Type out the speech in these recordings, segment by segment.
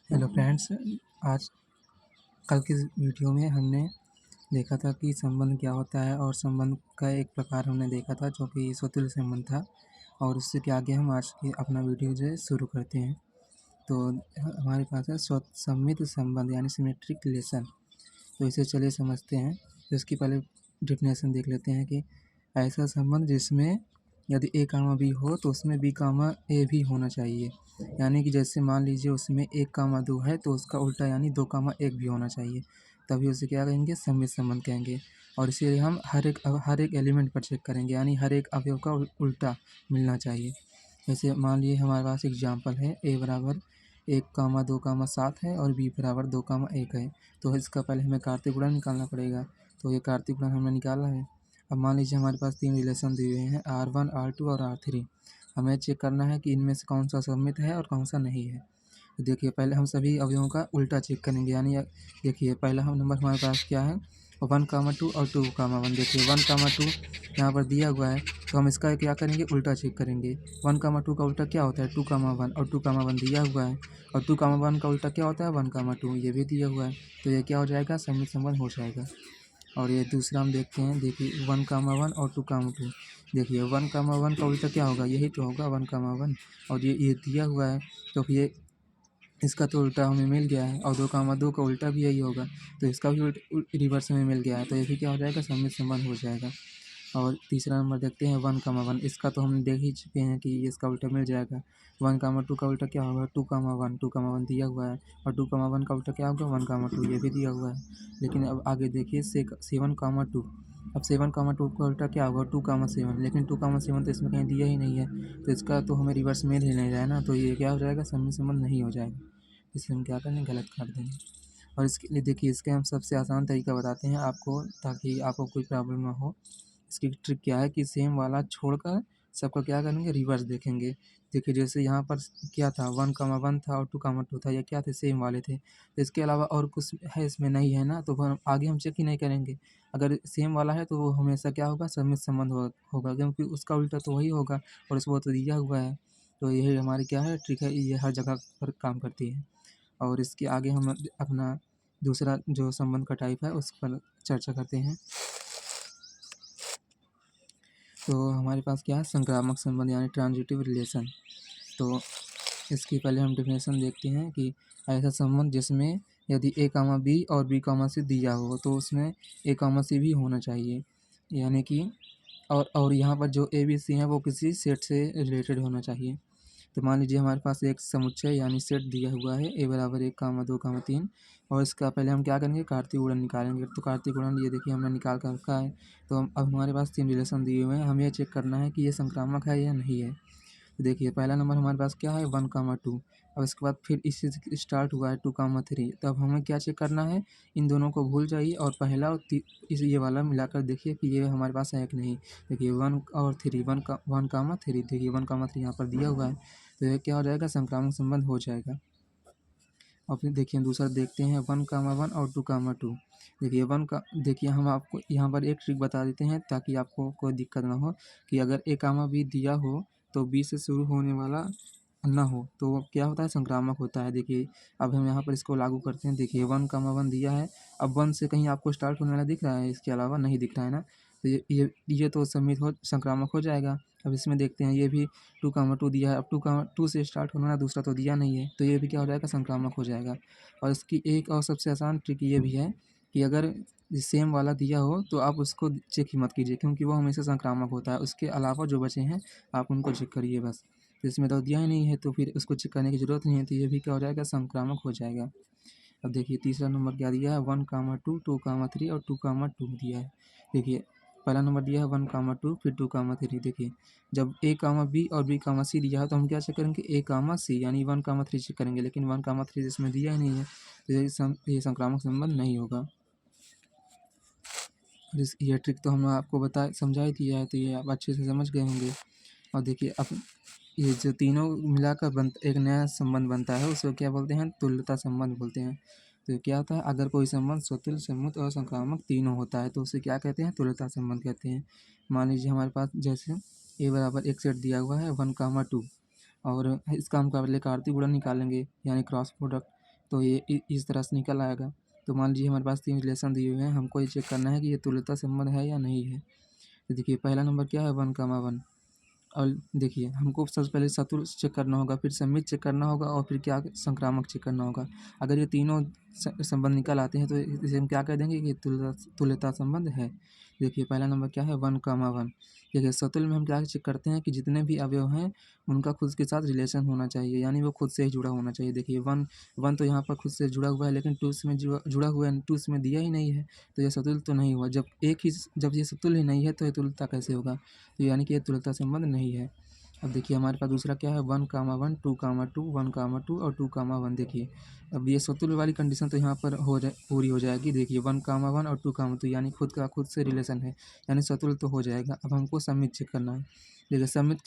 Hello friends. आज कल की वीडियो में हमने देखा था कि संबंध क्या होता है और संबंध का एक प्रकार हमने देखा था जो कि स्वतुल्य संबंध था। और उससे के आगे हम आज की अपना वीडियो जो है शुरू करते हैं। तो हमारे पास है सममित संबंध यानी सिमेट्रिक रिलेशन। तो इसे चलिए समझते हैं। तो इसकी पहले डेफिनेशन देख लेते हैं कि ऐसा संबंध जिसमें यदि ए कामा बी हो तो उसमें बी कामा ए भी होना चाहिए। यानी कि जैसे मान लीजिए उसमें 1 कामा 2 है तो उसका उल्टा यानी 2 कामा 1 भी होना चाहिए, तभी उसे क्या कहेंगे, सममित संबंध कहेंगे। और इसे हम हर एक एलिमेंट पर चेक करेंगे, यानी हर एक अवयव का उल्टा मिलना चाहिए। जैसे मान लीजिए हमारे पास एग्जाम्पल है, ए बराबर 1 कामा 2 कामा 7 है और बी बराबर 2 कामा 1 है। तो इसका पहले हमें कार्तीय गुणन निकालना पड़ेगा। तो ये कार्तीय गुणन हमने निकाला है। अब मान लीजिए हमारे पास 3 रिलेशन दिए हुए हैं, R1 R2 और R3। हमें चेक करना है कि इनमें से कौन सा सममित है और कौन सा नहीं है। तो देखिए पहले हम सभी अवयवों का उल्टा चेक करेंगे, यानी देखिए पहला हम नंबर हमारे पास क्या है, 1 कामा 2 और 2 कामा 1। देखिए 1 कामा 2 यहाँ पर दिया हुआ है तो हम इसका क्या करेंगे, उल्टा चेक करेंगे। 1 कामा 2 का उल्टा क्या होता है, 2 कामा 1, और 2 कामा 1 दिया हुआ है। और 2 कामा 1 का उल्टा क्या होता है, 1 कामा 2, ये भी दिया हुआ है। तो ये क्या हो जाएगा, सममित संबंध हो जाएगा। और ये दूसरा हम देखते हैं, देखिए 1 कामा 1 और 2 कामा 2। देखिए 1 कामा 1 का उल्टा क्या होगा, यही तो होगा 1 कामा 1। और ये दिया हुआ है तो ये इसका तो उल्टा हमें मिल गया है, और 2 कामा 2 का उल्टा भी यही होगा, तो इसका भी रिवर्स हमें मिल गया है। तो ये भी क्या हो जाएगा, सममित संबंध हो जाएगा। और तीसरा नंबर देखते हैं 1 कामा 1। इसका तो हम देख ही चुके हैं कि इसका उल्टा मिल जाएगा। 1 कामा 2 का उल्टा क्या होगा, 2 कामा 1। 2 कामा 1 दिया हुआ है, और 2 कामा 1 का उल्टा क्या होगा, 1 कामा 2, ये भी दिया हुआ है। लेकिन अब आगे देखिए 7 कामा 2। अब 7 कामा 2 का उल्टा क्या होगा, 2 कामा 7। लेकिन 2 कामा 7 तो इसमें कहीं दिया ही नहीं है, तो इसका तो हमें रिवर्स मिल ही नहीं रहा है ना, तो ये क्या हो जाएगा, सममित संबंध नहीं हो जाएगा। इसे हम क्या करेंगे, गलत कर देंगे। और इसके लिए देखिए इसके हम सबसे आसान तरीका बताते हैं आपको, ताकि आपको कोई प्रॉब्लम ना हो। इसकी ट्रिक क्या है कि सेम वाला छोड़कर सबका क्या करेंगे, रिवर्स देखेंगे। देखिए जैसे यहाँ पर क्या था, 1 कामा 1 था और 2 कामा 2 था, ये क्या थे, सेम वाले थे। तो इसके अलावा और कुछ है इसमें, नहीं है ना, तो हम आगे हम चेक ही नहीं करेंगे। अगर सेम वाला है तो वो हमेशा क्या होगा, सममित संबंध होगा, क्योंकि उसका उल्टा तो वही होगा और उसको तो दिया हुआ है। तो यही हमारी क्या है, ट्रिक है, ये हर जगह पर काम करती है। और इसके आगे हम अपना दूसरा जो संबंध का टाइप है उस पर चर्चा करते हैं। तो हमारे पास क्या है, संक्रामक संबंध यानी ट्रांजिटिव रिलेशन। तो इसकी पहले हम डेफिनेशन देखते हैं कि ऐसा संबंध जिसमें यदि ए कामा बी और बी कामा सी दिया हो तो उसमें ए कामा सी भी होना चाहिए। यानी कि और यहाँ पर जो ए बी सी हैं वो किसी सेट से रिलेटेड होना चाहिए। तो मान लीजिए हमारे पास एक समुच्चय यानी सेट दिया हुआ है, ए बराबर 1 कामा 2 कामा 3। और इसका पहले हम क्या करेंगे, कार्तीय गुणन निकालेंगे। तो कार्तीय गुणन ये देखिए हमने निकाल कर रखा है। तो अब हमारे पास 3 रिलेशन दिए हुए हैं, हमें ये चेक करना है कि ये संक्रामक है या नहीं है। तो देखिए पहला नंबर हमारे पास क्या है, 1 कामा 2। अब इसके बाद फिर इससे स्टार्ट हुआ है 2 कामा 3। तो अब हमें क्या चेक करना है, इन दोनों को भूल जाइए और पहला और इस ये वाला मिलाकर देखिए कि ये हमारे पास है कि नहीं। देखिए 1 और 3, 1 कामा 3, देखिए 1 कामा 3 यहाँ पर दिया हुआ है। तो ये क्या हो जाएगा, संक्रामक संबंध हो जाएगा। और फिर देखिए दूसरा देखते हैं, 1 कामा 1 और 2 कामा 2। देखिए 1 का देखिए हम आपको यहाँ पर एक ट्रिक बता देते हैं ताकि आपको कोई दिक्कत ना हो, कि अगर ए कामा बी दिया हो तो बी से शुरू होने वाला ना हो तो वो क्या होता है, संक्रामक होता है। देखिए अब हम यहाँ पर इसको लागू करते हैं। देखिए 1 कामा 1 दिया है, अब 1 से कहीं आपको स्टार्ट होने वाला दिख रहा है, इसके अलावा नहीं दिख रहा है ना, तो ये तो संक्रामक हो जाएगा। अब इसमें देखते हैं, ये भी 2 कामा 2 दिया है, अब 2 से स्टार्ट होने वाला दूसरा तो दिया नहीं है, तो ये भी क्या हो जाएगा, संक्रामक हो जाएगा। और इसकी एक और सबसे आसान ट्रिक ये भी है कि अगर सेम वाला दिया हो तो आप उसको चेक ही मत कीजिए, क्योंकि वो हमेशा संक्रामक होता है। उसके अलावा जो बचे हैं आप उनको चेक करिए बस। तो इसमें तो दिया ही नहीं है तो फिर उसको चेक करने की ज़रूरत नहीं है, तो ये भी क्या हो जाएगा, संक्रामक हो जाएगा। अब देखिए तीसरा नंबर क्या दिया है, 1 कामा 2, 2 कामा 3 और 2 कामा 2 दिया है। देखिए पहला नंबर दिया है 1 कामा 2, फिर 2 कामा 3। देखिए जब ए कामा बी और बी कामा सी दिया है तो हम क्या चेक करेंगे, ए कामा सी यानी 1 कामा 3 चेक करेंगे। लेकिन 1 कामा 3 इसमें दिया ही नहीं है, तो ये संक्रामक संबंध नहीं होगा। और ये ट्रिक तो हमने आपको समझा ही दिया है, तो ये आप अच्छे से समझ गए होंगे। और देखिए अब ये जो तीनों मिलाकर एक नया संबंध बनता है उसको क्या बोलते हैं, तुल्यता संबंध बोलते हैं। तो क्या होता है, अगर कोई संबंध स्वतुल्य, सम्मुत और संक्रामक तीनों होता है तो उसे क्या कहते हैं, तुल्यता संबंध कहते हैं। मान लीजिए हमारे पास जैसे ए बराबर एक सेट दिया हुआ है 1 कामा 2, और इसका हम पहले कार्तीय गुणन निकालेंगे यानी क्रॉस प्रोडक्ट। तो ये इस तरह से निकल आएगा। तो मान लीजिए हमारे पास 3 रिलेशन दिए हुए हैं, हमको ये चेक करना है कि ये तुल्यता संबंध है या नहीं है। तो देखिए पहला नंबर क्या है 1, 1। और देखिए हमको सबसे पहले शत्रु चेक करना होगा, फिर सम्मित चेक करना होगा और फिर क्या संक्रामक चेक करना होगा। अगर ये तीनों संबंध निकल आते हैं तो इसे हम क्या कह देंगे कि तुल्यता संबंध है। देखिए पहला नंबर क्या है 1, 1। देखिए सतुल्य में हम क्या चेक करते हैं कि जितने भी अवयव हैं उनका खुद के साथ रिलेशन होना चाहिए, यानी वो खुद से ही जुड़ा होना चाहिए। देखिए वन वन तो यहाँ पर खुद से जुड़ा हुआ है, लेकिन टू इसमें जुड़ा हुआ है, टू इसमें दिया ही नहीं है, तो ये सतुल्य तो नहीं हुआ। जब ये सतुल्य ही नहीं है तो ये तुल्यता कैसे होगा। तो यानी कि ये तुल्यता संबंध नहीं है। अब देखिए हमारे पास दूसरा क्या है 1, 1, 2, 2, 1, 2 और 2, 1। देखिए अब ये सतुल्य वाली कंडीशन तो यहाँ पर पूरी हो जाएगी। देखिए 1, 1 और 2, 2 यानी खुद से रिलेशन है, यानी सतुल्य तो हो जाएगा। अब हमको सम्मित चेक करना है। देखिए सम्मित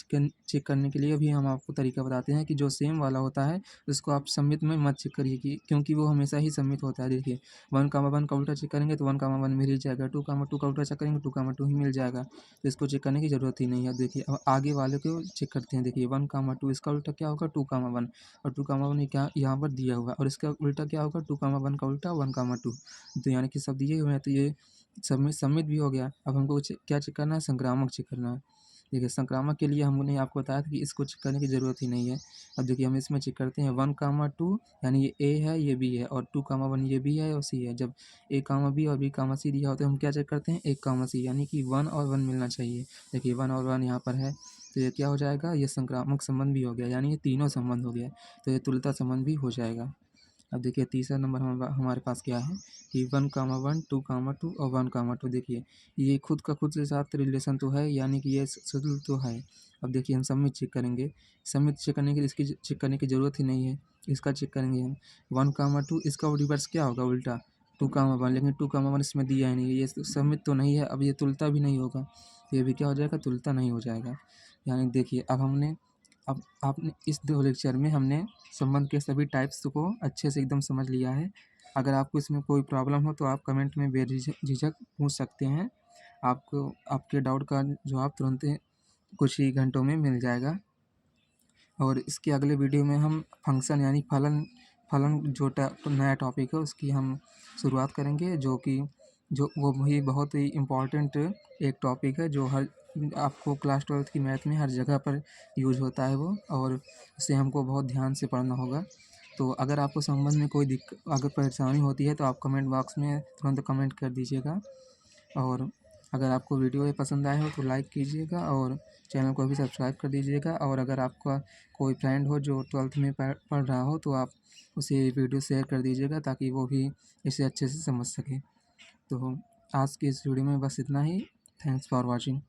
चेक करने के लिए भी हम आपको तरीका बताते हैं कि जो सेम वाला होता है उसको आप सम्मित में मत चेक करिए, क्योंकि वो हमेशा ही सम्मित होता है। देखिए 1, 1 का उल्टा चेक करेंगे तो 1, 1 मिल ही जाएगा, 2, 2 का उल्टा चेक करेंगे 2, 2 ही मिल जाएगा, तो इसको चेक करने की ज़रूरत ही नहीं है। देखिए अब आगे वाले को चेक करते हैं। देखिए 1, 2 इसका उल्टा क्या होगा 2, 1 और 2, 1 क्या यहाँ पर दिया हुआ, और इसका उल्टा क्या होगा 2, 1 का उल्टा 1, 2। तो यानी कि सब दिए हुए हैं, तो ये सम्मित भी हो गया। अब हमको क्या चेक करना है, संक्रामक चेक करना है। देखिए संक्रामक के लिए हमने आपको बताया था कि इसको चेक करने की ज़रूरत ही नहीं है। अब देखिए हम इसमें चेक करते हैं 1, 2 यानी ये ए है ये बी है, और 2, 1 ये बी है और सी है। जब ए, बी और बी, सी दिया हो तो हम क्या चेक करते हैं 1, सी, यानी कि 1 और 1 मिलना चाहिए। देखिए 1 और 1 यहाँ पर है, तो ये क्या हो जाएगा, ये संक्रामक संबंध भी हो गया, यानी ये तीनों संबंध हो गया, तो ये तुल्यता संबंध भी हो जाएगा। अब देखिए तीसरा नंबर हमारे पास क्या है कि 1, 1, 2, 2 और 1, 2। देखिए ये खुद का खुद के साथ रिलेशन तो है, यानी कि ये सतुल्य तो है। अब देखिए हम सम्मित चेक करेंगे। सम्मित चेक करने के लिए इसकी चेक करने की ज़रूरत ही नहीं है, इसका चेक करेंगे हम 1, 2। इसका रिवर्स क्या होगा उल्टा 2, 1, लेकिन 2, 1 इसमें दिया ही नहीं है, ये सम्मित तो नहीं है, अब ये तुल्यता भी नहीं होगा, तो ये भी क्या हो जाएगा, तुल्यता नहीं हो जाएगा। यानी देखिए अब आपने इस 2 लेक्चर में हमने संबंध के सभी टाइप्स को अच्छे से एकदम समझ लिया है। अगर आपको इसमें कोई प्रॉब्लम हो तो आप कमेंट में झिझक पूछ सकते हैं। आपको आपके डाउट का जवाब तुरंत कुछ ही घंटों में मिल जाएगा। और इसके अगले वीडियो में हम फंक्शन यानी फलन फलन जो नया टॉपिक है उसकी हम शुरुआत करेंगे, जो वो भी बहुत ही इम्पोर्टेंट एक टॉपिक है, जो हर आपको क्लास 12th की मैथ में हर जगह पर यूज होता है वो, और उसे हमको बहुत ध्यान से पढ़ना होगा। तो अगर आपको संबंध में कोई अगर परेशानी होती है तो आप कमेंट बॉक्स में तुरंत कमेंट कर दीजिएगा। और अगर आपको वीडियो ये पसंद आया हो तो लाइक कीजिएगा और चैनल को भी सब्सक्राइब कर दीजिएगा। और अगर आपका कोई फ्रेंड हो जो 12th में पढ़ रहा हो तो आप उसे वीडियो शेयर कर दीजिएगा, ताकि वो भी इसे अच्छे से समझ सके। तो आज की इस वीडियो में बस इतना ही। Thanks for watching.